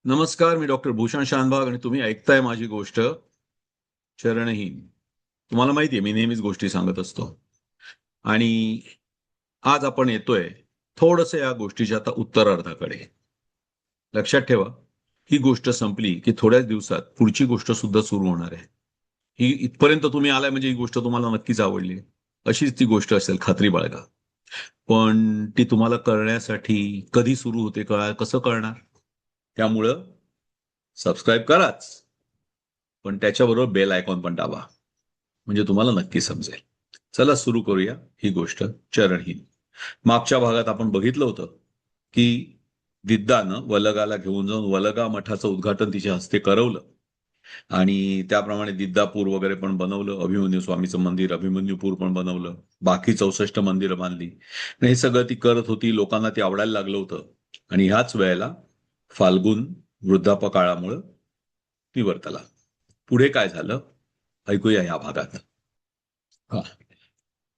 नमस्कार, मी डॉक्टर भूषण शानभाग आणि तुम्ही ऐकताय माझी गोष्ट चरणहीन. तुम्हाला माहिती आहे मी नेहमीच गोष्टी सांगत असतो आणि आज आपण येतोय थोडंसं या गोष्टीच्या आता उत्तरार्धाकडे. लक्षात ठेवा, ही गोष्ट संपली की थोड्याच दिवसात पुढची गोष्ट सुद्धा सुरू होणार आहे. ही इथपर्यंत तुम्ही आलाय म्हणजे ही गोष्ट तुम्हाला नक्कीच आवडली. अशीच ती गोष्ट असेल, खात्री बाळगा. पण ती तुम्हाला कळण्यासाठी कधी सुरू होते कसं कळणार? त्यामुळं सबस्क्राईब कराच, पण त्याच्याबरोबर बेल आयकॉन पण दाबा, म्हणजे तुम्हाला नक्की समजेल. चला सुरू करूया ही गोष्ट चरणहीन. मागच्या भागात आपण बघितलं होतं की दिद्दानं वलगाला घेऊन जाऊन वलगा मठाचं उद्घाटन तिच्या हस्ते करवलं आणि त्याप्रमाणे दिद्दापूर वगैरे पण बनवलं, अभिमन्यू स्वामीचं मंदिर अभिमन्यूपूर पण बनवलं, बाकी 64 मंदिरं बांधली. हे सगळं ती करत होती, लोकांना ती आवडायला लागलं होतं. आणि ह्याच वेळेला फाल्गुन वृद्धापकाळामुळं निवर्तला. पुढे काय झालं ऐकूया या भागात. हा.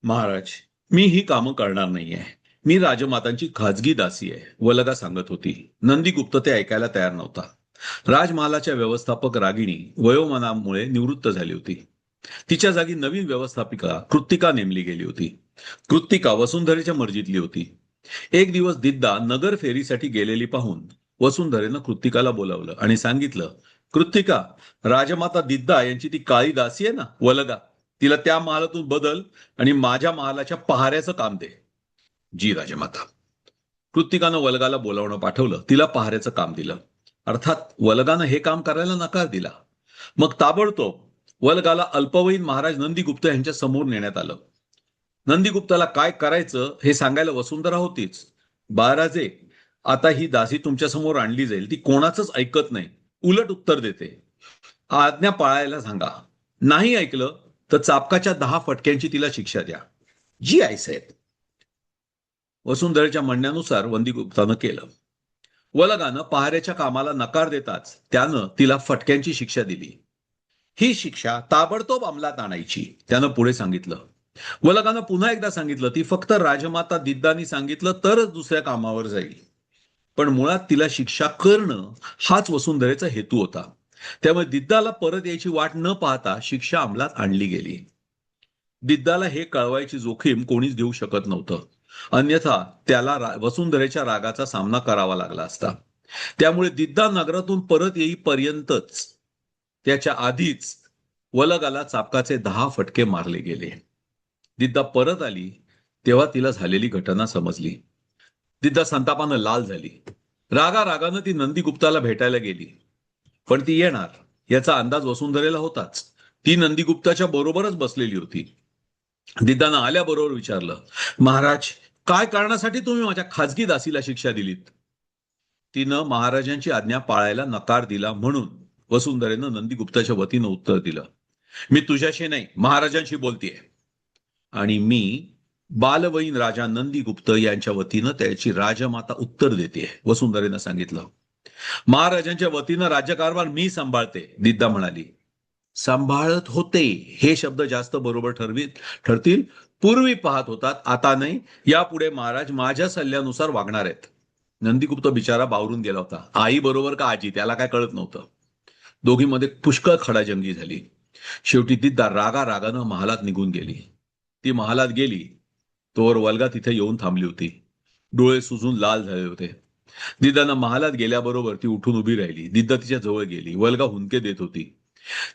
महाराज, मी ही कामं करणार नाहीये. मी राजमातांची खाजगी दासी आहे, वलगा सांगत होती. नंदीगुप्त ते ऐकायला तयार नव्हता. राजमहालाच्या व्यवस्थापक रागिणी वयोमानामुळे निवृत्त झाली होती. तिच्या जागी नवीन व्यवस्थापिका कृत्तिका नेमली गेली होती. कृत्तिका वसुंधरेच्या मर्जीतली होती. एक दिवस दिद्दा नगर फेरीसाठी गेलेली पाहून वसुंधरेनं कृत्तिकाला बोलावलं आणि सांगितलं, कृत्तिका, राजमाता दिद्दा यांची ती काळी दासी आहे ना वलगा, तिला त्या महालातून बदल आणि माझ्या महालाच्या पहाऱ्याचं काम दे. जी राजमाता. कृत्तिकानं वलगाला बोलावणं पाठवलं, तिला पहाऱ्याचं काम दिलं. अर्थात वलगानं हे काम करायला नकार दिला. मग ताबडतोब वलगाला अल्पवयीन महाराज नंदीगुप्त यांच्या समोर नेण्यात आलं. नंदीगुप्ताला काय करायचं हे सांगायला वसुंधरा होतीच. बाळराजे, आता ही दासी तुमच्या समोर आणली जाईल, ती कोणाचंच ऐकत नाही, उलट उत्तर देते. आज्ञा पाळायला सांगा. नाही ऐकलं तर चापकाच्या 10 फटक्यांची तिला शिक्षा द्या. जी आई साहेब. वसुंधरेच्या म्हणण्यानुसार वंदीगुप्तानं केलं. वलगानं पहाऱ्याच्या कामाला नकार देताच त्यानं तिला फटक्यांची शिक्षा दिली. ही शिक्षा ताबडतोब अंमलात आणायची, त्यानं पुढे सांगितलं. वलगानं पुन्हा एकदा सांगितलं, ती फक्त राजमाता दिद्दानी सांगितलं तरच दुसऱ्या कामावर जाईल. पण मुळात तिला शिक्षा करणं हाच वसुंधरेचा हेतू होता. त्यामुळे दिद्दाला परत यायची वाट न पाहता शिक्षा अंमलात आणली गेली. दिद्दाला हे कळवायची जोखीम कोणीच घेऊ शकत नव्हतं, अन्यथा त्याला वसुंधरेच्या रागाचा सामना करावा लागला असता. त्यामुळे दिद्दा नगरातून परत येईपर्यंतच त्याच्या आधीच वलगाला चापकाचे 10 फटके मारले गेले. दिद्दा परत आली तेव्हा तिला झालेली घटना समजली. दिद्दा संतापानं लाल झाली. रागानं ती नंदीगुप्ताला भेटायला गेली. पण ती येणार याचा अंदाज वसुंधरेला होताच. ती नंदीगुप्ताच्या बरोबरच बसलेली होती. दिद्दानं आल्याबरोबर विचारलं, महाराज, काय कारणासाठी तुम्ही माझ्या खाजगी दासीला शिक्षा दिलीत? तिनं महाराजांची आज्ञा पाळायला नकार दिला म्हणून वसुंधरेनं नंदीगुप्ताच्या वतीनं उत्तर दिलं, मी तुझ्याशी नाही, महाराजांशी बोलतेय. आणि मी बालवयीन राजा नंदीगुप्त यांच्या वतीनं त्याची राजमाता उत्तर देते, वसुंधरेनं सांगितलं. महाराजांच्या वतीनं राज्यकारभार मी सांभाळते, दिद्दा म्हणाली. सांभाळत होते हे शब्द जास्त बरोबर ठरतील. पूर्वी पाहत होतात, आता नाही. यापुढे महाराज माझ्या सल्ल्यानुसार वागणार आहेत. नंदीगुप्त बिचारा बावरून गेला होता. आई बरोबर का आजी त्याला काय कळत नव्हतं. दोघींमध्ये पुष्कळ खडाजंगी झाली. शेवटी दिद्दा रागानं महालात निघून गेली. ती महालात गेली तोवर वल्गा तिथे येऊन थांबली होती. डोळे सुजून लाल झाले होते. दिद्दानं महालात गेल्याबरोबर ती उठून उभी राहिली. दिद्दा तिच्या जवळ गेली. वल्गा हुंदके देत होती.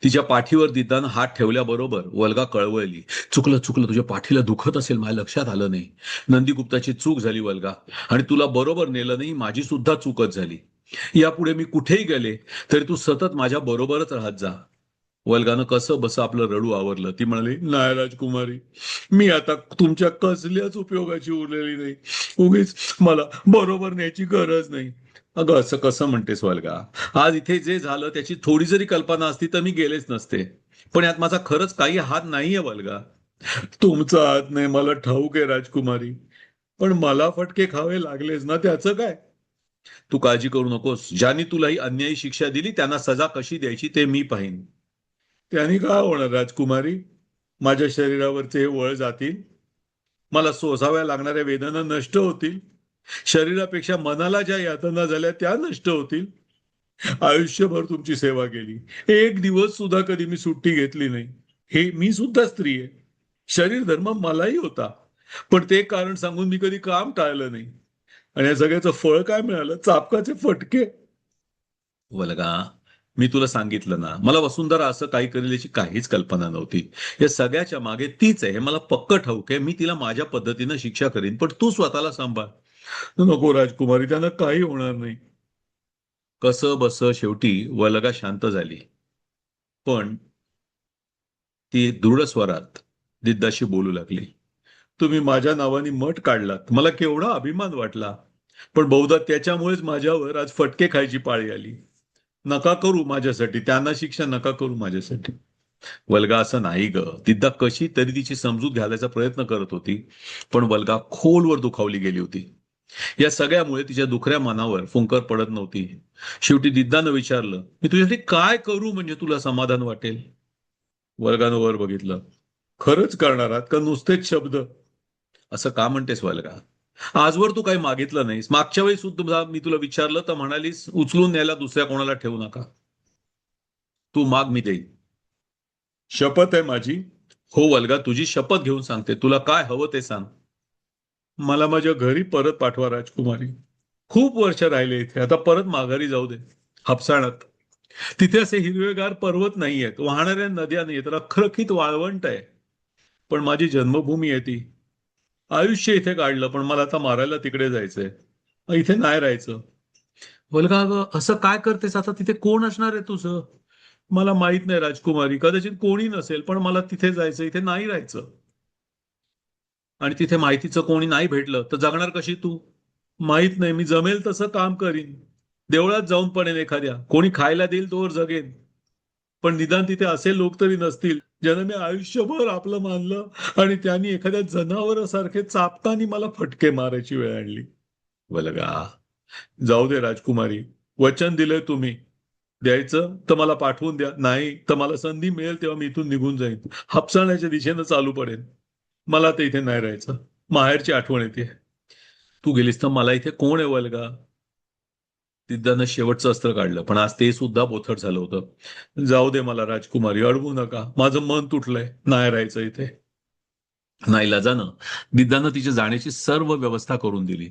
तिच्या पाठीवर दिद्दानं हात ठेवल्याबरोबर वल्गा कळवळली, चुकलं तुझ्या पाठीला दुखत असेल, माझ्या लक्षात आलं नाही. नंदीगुप्ताची चूक झाली वल्गा, आणि तुला बरोबर नेलं नाही, माझी सुद्धा चूकच झाली. यापुढे मी कुठेही गेले तरी तू सतत माझ्या बरोबरच राहत जा. वल्गानं कसं बस आपलं रडू आवरलं. ती म्हणाली, नाही राजकुमारी, मी आता तुमच्या कसल्याच उपयोगाची उरलेली नाही. उगीच मला बरोबर न्यायची गरज नाही. अगं असं कसं म्हणतेस वल्गा? आज इथे जे झालं त्याची थोडी जरी कल्पना असती तर मी गेलेच नसते. पण यात माझा खरंच काही हात नाहीये वल्गा. तुमचा हात नाही मला ठाऊक आहे राजकुमारी, पण मला फटके खावे लागलेच ना, त्याचं काय? तू काळजी करू नकोस. ज्यांनी तुला ही अन्यायी शिक्षा दिली त्यांना सजा कशी द्यायची ते मी पाहीन. त्यांनी काय होणार राजकुमारी? माझ्या शरीरावरचे हे वळ जातील, मला सोसाव्या लागणाऱ्या वेदना नष्ट होतील, शरीरापेक्षा मनाला ज्या यातना झाल्या त्या नष्ट होतील. आयुष्यभर तुमची सेवा केली, एक दिवस सुद्धा कधी मी सुट्टी घेतली नाही. हे मी सुद्धा स्त्री आहे, शरीर धर्म मलाही होता, पण ते कारण सांगून मी कधी काम टाळलं नाही. आणि या सगळ्याचं फळ काय मिळालं? चापकाचे फटके. वल्गा, मी तुला सांगितलं ना, मला वसुंधरा असं काही करेल याची काहीच कल्पना नव्हती. या सगळ्याच्या मागे तीच आहे हे मला पक्क ठाऊक आहे. मी तिला माझ्या पद्धतीनं शिक्षा करीन, पण तू स्वतःला सांभाळ. नको राजकुमारी, त्यांना काही होणार नाही. कसं बस शेवटी वल्गा शांत झाली, पण ती दृढ स्वरात दिद्दाशी बोलू लागली. तुम्ही माझ्या नावाने मठ काढलात, मला केवढा अभिमान वाटला, पण बहुधा त्याच्यामुळेच माझ्यावर आज फटके खायची पाळी आली. नका करू माझ्यासाठी, त्यांना शिक्षा नका करू माझ्यासाठी. वल्गा, असं नाही ग. दिद्दा कशी तरी तिची समजूत घालायचा प्रयत्न करत होती, पण वल्गा खोलवर दुखावली गेली होती. या सगळ्यामुळे तिच्या दुखऱ्या मनावर फुंकर पडत नव्हती. शेवटी दिद्दानं विचारलं, मी तुझ्यासाठी काय करू म्हणजे तुला समाधान वाटेल? वल्गानं वर बघितलं. खरंच करणार आहात का नुसतेच शब्द? असं का म्हणतेस वल्गा? आजवर तू काही मागितलं नाहीस. मागच्या वेळी सुद्धा मी तुला विचारलं तर म्हणालीस उचलून न्यायला दुसऱ्या कोणाला ठेवू नका. तू माग, मी देईन. शपथ आहे माझी. हो वल्गा, तुझी शपथ घेऊन सांगते. तुला काय हवं ते सांग. मला माझ्या घरी परत पाठवा राजकुमारी. खूप वर्ष राहिले इथे, आता परत माघारी जाऊ दे. हापसाळ्यात तिथे असे हिरवेगार पर्वत नाहीयेत, वाहणाऱ्या नद्या नाहीयेत, रखरखीत वाळवंट आहे. पण माझी जन्मभूमी आहे ती. आयुष्य इथे काढलं, पण मला आता मारायला तिकडे जायचंय. इथे नाही राहायचं. वल्गा, अगं असं काय करतेस आता? तिथे कोण असणार आहे तुझं? मला माहित नाही राजकुमारी, कदाचित कोणी नसेल, पण मला तिथे जायचं, इथे नाही राहायचं. आणि तिथे माहितीचं कोणी नाही भेटलं तर जगणार कशी तू? माहित नाही, मी जमेल तसं काम करीन. देवळात जाऊन पडेन एखाद्या, कोणी खायला देईल तोवर जगेन. पण निदान तिथे असे लोक तरी नसतील ज्यांना मी आयुष्यभर आपलं मानलं आणि त्यांनी एखाद्या जनावरासारखे चापतानी मला फटके मारायची वेळ आणली. वल्गा, जाऊ दे राजकुमारी. वचन दिलंय तुम्ही. द्यायचं तर मला पाठवून द्या, नाही तर मला संधी मिळेल तेव्हा मी इथून निघून जाईन. हापसाण्याच्या दिशेनं चालू पडेन. मला तर इथे नाही राहायचं. माहेरची आठवण येते. तू गेलीस तर मला इथे कोण आहे वल्गा? सिद्धानं शेवटचं अस्त्र काढलं, पण आज ते सुद्धा बोथट झालं होतं. जाऊ दे मला राजकुमारी, अडवू नका. माझं मन तुटलंय, नाही राहायचं इथे. नाईलाजानं दिद्दानं तिच्या जाण्याची सर्व व्यवस्था करून दिली.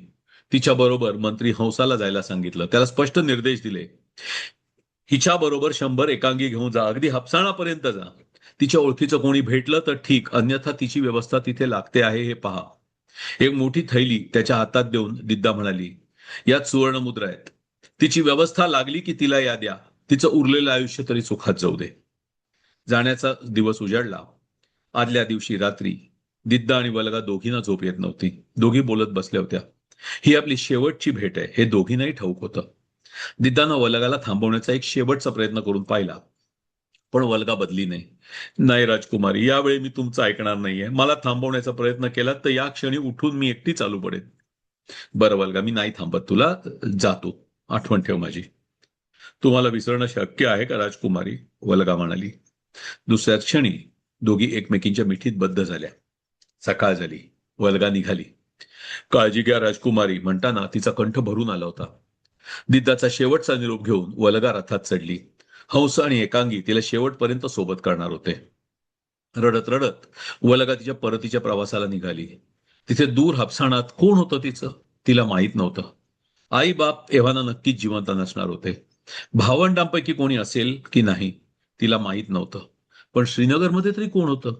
तिच्या बरोबर मंत्री हंसाला जायला सांगितलं. त्याला स्पष्ट निर्देश दिले, हिच्या बरोबर 100 एकांगी घेऊन जा, अगदी हापसाणापर्यंत जा. तिच्या ओळखीचं कोणी भेटलं तर ठीक, अन्यथा तिची व्यवस्था तिथे लागते आहे हे पहा. एक मोठी थैली त्याच्या हातात देऊन दिद्दा म्हणाली, यात सुवर्ण मुद्रा आहेत. तिची व्यवस्था लागली की तिला या द्या. तिचं उरलेलं आयुष्य तरी सुखात जाऊ दे. जाण्याचा दिवस उजाडला. आदल्या दिवशी रात्री दिद्दा आणि वल्गा दोघींना झोप येत नव्हती. दोघी बोलत बसल्या होत्या. ही आपली शेवटची भेट आहे हे दोघींनाही ठाऊक होतं. दिद्दानं वल्गाला थांबवण्याचा एक शेवटचा प्रयत्न करून पाहिला, पण वल्गा बदली नाही. नाही राजकुमारी, यावेळी मी तुमचं ऐकणार नाहीये. मला थांबवण्याचा प्रयत्न केला तर या क्षणी उठून मी एकटी चालू पडेन. बरं वल्गा, मी नाही थांबत तुला. जातो. आठवण ठेव माझी. तुम्हाला विसरणं शक्य आहे का राजकुमारी? वल्गा म्हणाली. दुसऱ्याच क्षणी दोघी एकमेकींच्या मिठीत बद्ध झाल्या. सकाळ झाली. वल्गा निघाली. काळजी घ्या राजकुमारी म्हणताना तिचा कंठ भरून आला होता. दिद्दाचा शेवटचा निरोप घेऊन वल्गा रथात चढली. हंस आणि एकांगी तिला शेवटपर्यंत सोबत करणार होते. रडत रडत वल्गा तिच्या परतीच्या प्रवासाला निघाली. तिथे दूर हापसाणात कोण होतं तिचं? तिला माहीत नव्हतं. आई बाप एव्हाना नक्कीच जिवंत नसणार होते. भावंडांपैकी कोणी असेल की नाही तिला माहीत नव्हतं. पण श्रीनगरमध्ये तरी कोण होतं?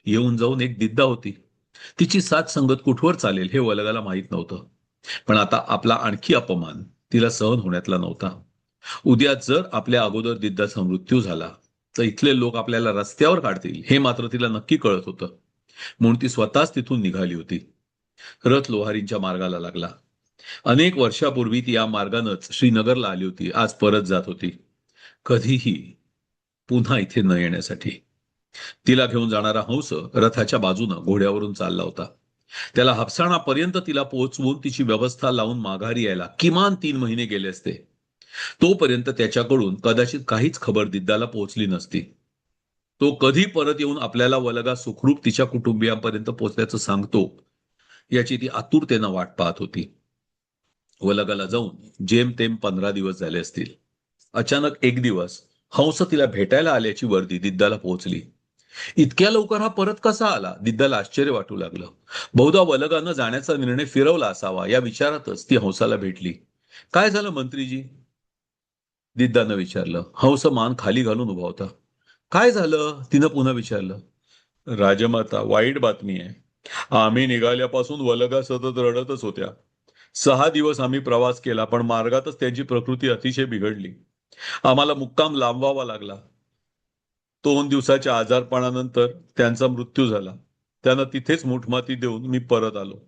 येऊन जाऊन एक दिद्दा होती. तिची साथ संगत कुठवर चालेल हे वल्गाला माहीत नव्हतं. पण आता आपला आणखी अपमान तिला सहन होण्यातला नव्हता. उद्या जर आपल्या अगोदर दिद्दाचा मृत्यू झाला तर इथले लोक आपल्याला रस्त्यावर काढतील हे मात्र तिला नक्की कळत होतं. म्हणून ती स्वतःच तिथून निघाली होती. रथ लोहारींच्या मार्गाला लागला. अनेक वर्षापूर्वी ती या मार्गानंच श्रीनगरला आली होती. आज परत जात होती, कधीही पुन्हा इथे न येण्यासाठी. तिला घेऊन जाणारा हंस रथाच्या बाजूनं घोड्यावरून चालला होता. त्याला हापसाणापर्यंत तिला पोहोचवून तिची व्यवस्था लावून माघारी यायला किमान 3 महिने गेले असते. तोपर्यंत त्याच्याकडून कदाचित काहीच खबर दिद्दाला पोहोचली नसती. तो कधी परत येऊन आपल्याला वल्गा सुखरूप तिच्या कुटुंबियांपर्यंत पोहोचल्याचं सांगतो याची ती आतुरतेनं वाट पाहत होती. वल्गाला जाऊन जेमतेम 15 दिवस झाले असतील. अचानक एक दिवस हंस तिला भेटायला आल्याची वर्दी दिद्दाला पोहोचली. इतक्या लवकर हा परत कसा आला? दिद्दाला आश्चर्य वाटू लागलं. बहुधा वलगानं जाण्याचा निर्णय फिरवला असावा या विचारातच ती हंसाला भेटली. काय झालं मंत्रीजी? दिद्दानं विचारलं. हंस मान खाली घालून उभा होता. काय झालं? तिनं पुन्हा विचारलं. राजमाता, वाईट बातमी आहे. आम्ही निघाल्यापासून वलगा सतत रडतच होत्या. 6 दिवस आम्ही प्रवास केला, पण मार्गातच त्यांची प्रकृती अतिशय बिघडली. आम्हाला मुक्काम लांबवावा लागला. 2 दिवसाच्या आजारपणानंतर त्यांचा मृत्यू झाला. त्यांना तिथेच मुठमाती देऊन मी परत आलो.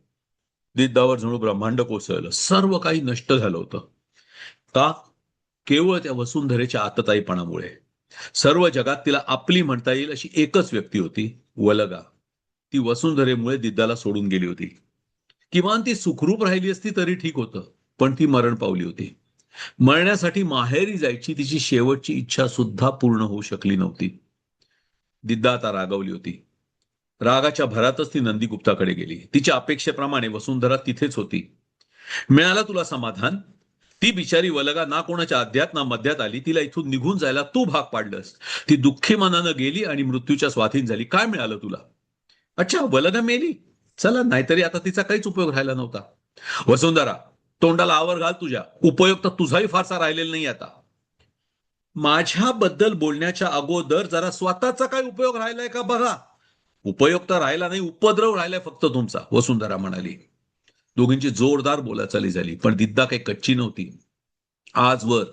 दिद्दावर जणू ब्रह्मांड कोसळलं. सर्व काही नष्ट झालं होतं. का? केवळ त्या वसुंधरेच्या आतताईपणामुळे. सर्व जगात तिला आपली म्हणता येईल अशी एकच व्यक्ती होती, वलगा. ती वसुंधरेमुळे दिद्दाला सोडून गेली होती. किमान ती सुखरूप राहिली असती तरी ठीक होतं, पण ती मरण पावली होती. मरण्यासाठी माहेरी जायची तिची शेवटची इच्छा सुद्धा पूर्ण होऊ शकली नव्हती. दिद्दा आता रागावली होती. रागाच्या भरातच ती नंदीगुप्ताकडे गेली. तिच्या अपेक्षेप्रमाणे वसुंधरा तिथेच होती. मिळालं तुला समाधान? ती बिचारी वलगा ना कोणाच्या अध्यात ना मध्यात आली. तिला इथून निघून जायला तू भाग पाडलंस. ती दुःखी मनानं गेली आणि मृत्यूच्या स्वाधीन झाली. काय मिळालं तुला? अच्छा, वलगा मेली. चला, नाहीतरी आता तिचा काहीच उपयोग राहिला नव्हता. वसुंधरा, तोंडाला आवर घाल तुझ्या. उपयोग तर तुझाही फारसा राहिलेला नाही आता. माझ्याबद्दल बोलण्याच्या अगोदर जरा स्वतःचा काय उपयोग राहिलाय का बघा. उपयोग तर राहिला नाही, उपद्रव राहिलाय फक्त तुमचा, वसुंधरा म्हणाली. दोघींची जोरदार बोलाचाली झाली, पण दिद्दा काही कच्ची नव्हती. आजवर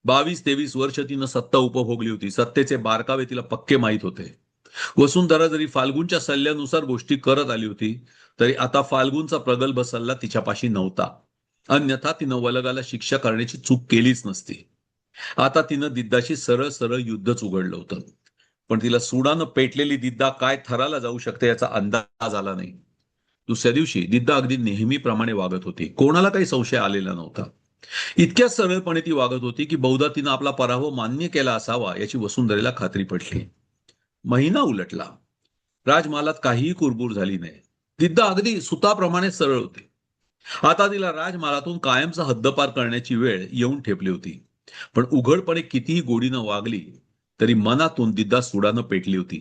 22-23 वर्ष तिनं सत्ता उपभोगली होती. सत्तेचे बारकावे तिला पक्के माहीत होते. वसुंधरा जरी फाल्गुनच्या सल्ल्यानुसार गोष्टी करत आली होती, तरी आता फाल्गुनचा प्रगल्भ सल्ला तिच्यापाशी नव्हता. अन्यथा तिनं वलगाला शिक्षा करण्याची चूक केलीच नसती. आता तिनं दिद्दाशी सरळ सरळ युद्धच उघडलं होतं. पण तिला सुडानं पेटलेली दिद्दा काय थराला जाऊ शकते याचा अंदाज आला नाही. दुसऱ्या दिवशी दिद्दा अगदी नेहमीप्रमाणे वागत होती. कोणाला काही संशय आलेला नव्हता. इतक्या सरळपणे ती वागत होती की बहुधा तिनं आपला पराभव मान्य केला असावा याची वसुंधरेला खात्री पटली. महिना उलटला. राजमहालात काहीही कुरबूर झाली नाही. दिद्दा अगदी सुताप्रमाणे सरळ होती. आता तिला राजमहालातून कायमचा हद्दपार करण्याची वेळ येऊन ठेपली होती. पण उघडपणे कितीही गोडीनं वागली तरी मनातून दिद्दा सुडानं पेटली होती.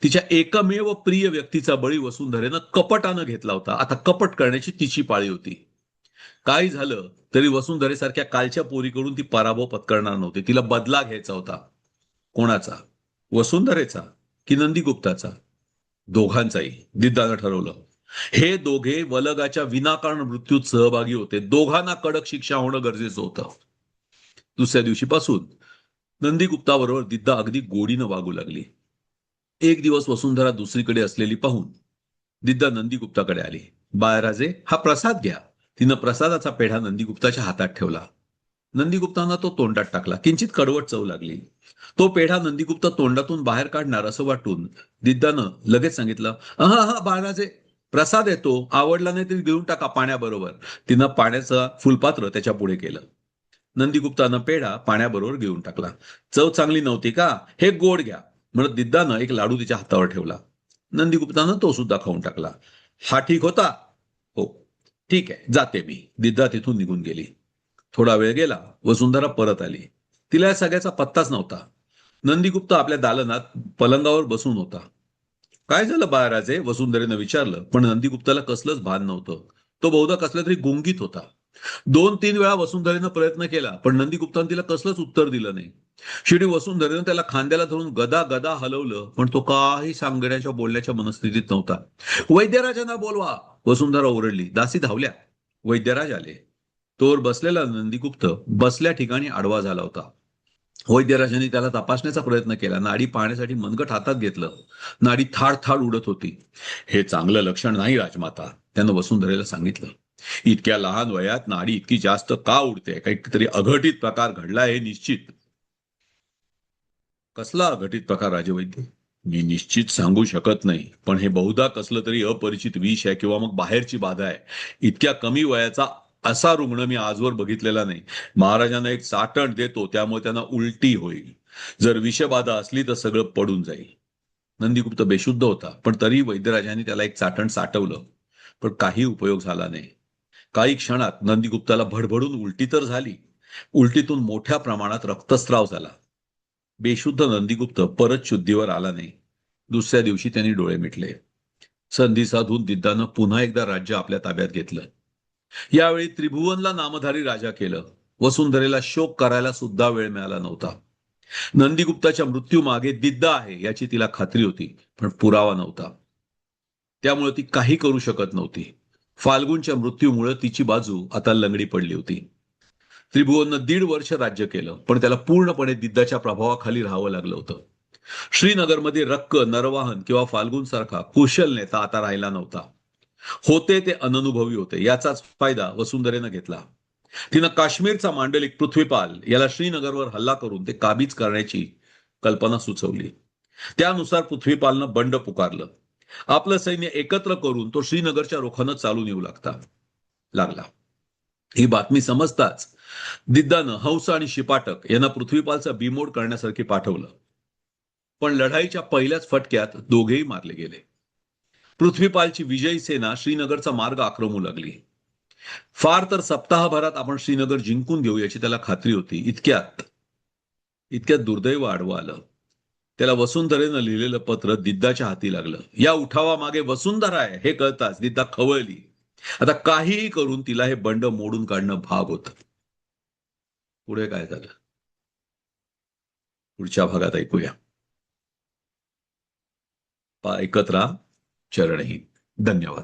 तिच्या एकमेव प्रिय व्यक्तीचा बळी वसुंधरेनं कपटानं घेतला होता. आता कपट करण्याची तिची पाळी होती. काही झालं तरी वसुंधरेसारख्या कालच्या पोरीकडून ती पराभव पत्करणार नव्हती. तिला बदला घ्यायचा होता. कोणाचा? वसुंधरेचा की नंदीगुप्ताचा? दोघांचाही, दिद्दानं ठरवलं. हे दोघे वलगाच्या विनाकारण मृत्यूत सहभागी होते. दोघांना कडक शिक्षा होणं गरजेचं होतं. दुसऱ्या दिवशीपासून नंदीगुप्ताबरोबर दिद्दा अगदी गोडीनं वागू लागली. एक दिवस वसुंधरा दुसरीकडे असलेली पाहून दिद्दा नंदीगुप्ताकडे आली. बाळराजे, हा प्रसाद घ्या. तिनं प्रसादाचा पेढा नंदीगुप्ताच्या हातात ठेवला. नंदीगुप्तांना तो तोंडात टाकला. किंचित कडवट चव लागली. तो पेढा नंदीगुप्त तोंडातून बाहेर काढणार असं वाटून दिद्दानं लगेच सांगितलं, हा हा बाळराजे, प्रसाद येतो, आवडला नाही तरी देऊन टाका पाण्याबरोबर. तिनं पाण्याचं फुलपात्र त्याच्या पुढे केलं. नंदीगुप्तानं पेढा पाण्याबरोबर घेऊन टाकला. चव चांगली नव्हती का? हे गोड घ्या म्हणत दिद्दानं एक लाडू तिच्या हातावर ठेवला. नंदीगुप्तानं तो सुद्धा खाऊन टाकला. हा ठीक होता? हो. ठीक आहे, जाते मी. दिद्दा तिथून निघून गेली. थोडा वेळ गेला. वसुंधरा परत आली. तिला या सगळ्याचा पत्ताच नव्हता. नंदीगुप्त आपल्या दालनात पलंगावर बसून होता. काय झालं बाळराजे? वसुंधरेनं विचारलं, पण नंदीगुप्ताला कसलंच भान नव्हतं. तो बहुधा कसल्या तरी गुंगीत होता. 2-3 वेळा वसुंधरेनं प्रयत्न केला, पण नंदीगुप्तानं तिला कसलंच उत्तर दिलं नाही. शेवटी वसुंधरेनं त्याला खांद्याला धरून गदा गदा हलवलं, पण तो काही सांगण्याच्या बोलण्याच्या मनस्थितीत नव्हता. वैद्यराजांना बोलवा, वसुंधरा ओरडली. दासी धावल्या. वैद्यराज आले. तोवर बसलेला नंदीगुप्त बसल्या ठिकाणी आडवा झाला होता. वैद्यराजांनी त्याला तपासण्याचा प्रयत्न केला. नाडी पाहण्यासाठी मनगट हातात घेतलं. नाडी थाड थाड उडत होती. हे चांगलं लक्षण नाही राजमाता, त्यानं वसुंधरेला सांगितलं. इतक्या लहान वयात नाडी इतकी जास्त का उडते? काहीतरी अघटित प्रकार घडला हे निश्चित. कसला अघटित प्रकार राजवैद्य? मी निश्चित सांगू शकत नाही, पण हे बहुधा कसलं तरी अपरिचित विष आहे किंवा मग बाहेरची बाधा आहे. इतक्या कमी वयाचा असा रुग्ण मी आजवर बघितलेला नाही. महाराजांना एक चाटण देतो, त्यामुळे त्यांना उलटी होईल. जर विषबाधा असली तर सगळं पडून जाईल. नंदीगुप्त बेशुद्ध होता, पण तरी वैद्यराजांनी त्याला एक चाटण साठवलं, पण काही उपयोग झाला नाही. काही क्षणात नंदीगुप्ताला भडभडून उलटी तर झाली, उलटीतून मोठ्या प्रमाणात रक्तस्राव झाला. बेशुद्ध नंदीगुप्त परत शुद्धीवर आला नाही. दुसऱ्या दिवशी त्यांनी डोळे मिटले. संधी साधून दिद्दानं पुन्हा एकदा राज्य आपल्या ताब्यात घेतलं. यावेळी त्रिभुवनला नामधारी राजा केलं. वसुंधरेला शोक करायला सुद्धा वेळ मिळाला नव्हता. नंदीगुप्ताच्या मृत्यूमागे दिद्दा आहे याची तिला खात्री होती, पण पुरावा नव्हता. त्यामुळे ती काही करू शकत नव्हती. फाल्गुनच्या मृत्यूमुळे तिची बाजू आता लंगडी पडली होती. त्रिभुवननं 1.5 वर्ष राज्य केलं, पण त्याला पूर्णपणे दिद्दाच्या प्रभावाखाली राहावं लागलं होतं. श्रीनगरमध्ये रक्क, नरवाहन किंवा फाल्गुन सारखा कुशल नेता आता राहिला नव्हता. होते ते अननुभवी होते. याचाच फायदा वसुंधरेनं घेतला. तिनं काश्मीरचा मांडलिक पृथ्वीपाल याला श्रीनगरवर हल्ला करून ते काबीज करण्याची कल्पना सुचवली. त्यानुसार पृथ्वीपालनं बंड पुकारलं. आपलं सैन्य एकत्र करून तो श्रीनगरच्या रोखानं चालून येऊ लागला. ही बातमी समजताच दिद्दानं हंस आणि शिपाटक यांना पृथ्वीपालचा बिमोड करण्यासाठी पाठवलं. पण लढाईच्या पहिल्याच फटक्यात दोघेही मारले गेले. पृथ्वीपालची विजयी सेना श्रीनगरचा मार्ग आक्रमू लागली. फार तर सप्ताहभरात आपण श्रीनगर जिंकून घेऊ याची त्याला खात्री होती. इतक्यात दुर्दैव आडवं आलं. त्याला वसुंधरेनं लिहिलेलं पत्र दिद्दाच्या हाती लागलं. या उठावामागे वसुंधरा आहे हे कळताच दिद्दा खवळली. आता काहीही करून तिला हे बंड मोडून काढणं भाग होतं. पुढे काय झालं पुढच्या भागात ऐकूया. ऐकत राहा चरणही. धन्यवाद.